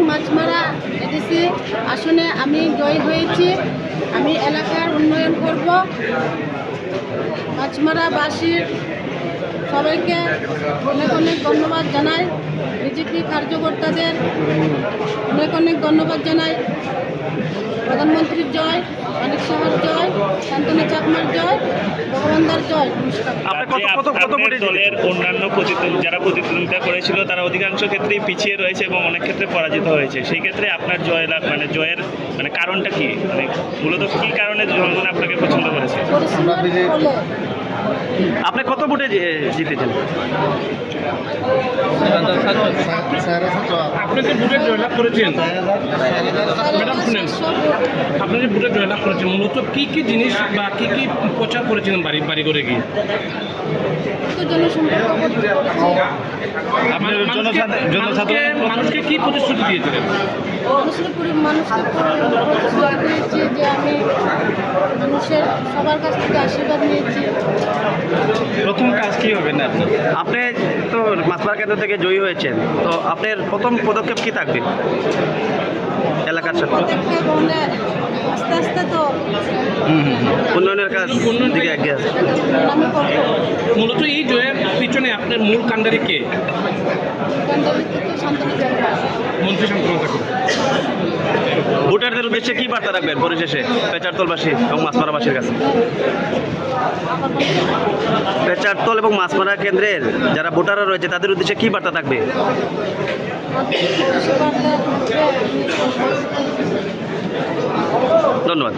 Machmara ADC আসনে আমি জয়ী হয়েছি। আমি এলাকার উন্নয়ন করব। মাছমারাবাসীর সবাইকে অনেক অনেক ধন্যবাদ জানাই। বিজেপি কার্যকর্তাদের অনেক অনেক ধন্যবাদ জানাই। প্রধানমন্ত্রীর জয়, মানিক সাহার জয়, শান্তনু চাকমার জয়, ভগবানদার জয়। আপনার দলের অন্যান্য যারা প্রতিদ্বন্দ্বিতা করেছিল তারা অধিকাংশ ক্ষেত্রেই পিছিয়ে রয়েছে এবং অনেক ক্ষেত্রে পরাজিত হয়েছে। সেই ক্ষেত্রে আপনার জয়ের কারণটা কি? মূলত কি কারণে জনগণ আপনাকে পছন্দ করেছে? আপনি কত ভোটে জিতেছেন? আপনি যে ভোটে জয়লাভ করেছেন, ম্যাডাম শুনেন, আপনি যে ভোটে জয়লাভ করেছেন মূলত কী কী জিনিস বা কী কী প্রচার করেছিলেন বাড়ি বাড়ি করে গিয়ে? মানুষকে কি প্রতিশ্রুতি দিয়েছিলেন? যে আমি মানুষের সবার কাছ থেকে আশীর্বাদ নিয়েছি। প্রথম কাজ কি হবে না আপনি তো মাছমারা কেন্দ্র থেকে জয়ী হয়েছেন, তো আপনার প্রথম পদক্ষেপ কি থাকবে এলাকার সাথে? আস্তে আস্তে তো উন্নয়নের কাজ দিকে এগিয়ে আসে। মূলত এই জয়ের পিছনে আপনার মূল কাণ্ডারি কে? মন্ত্রী শান্তনু চাকমা। ভোটারদের উদ্দেশ্যে কি বার্তা রাখবেন পরিশেষে পেচারতলবাসী এবং মাছমারাবাসীর কাছে? পেচারতল এবং মাছমারা কেন্দ্রের যারা ভোটাররা রয়েছে তাদের উদ্দেশ্যে কি বার্তা থাকবে? ধন্যবাদ।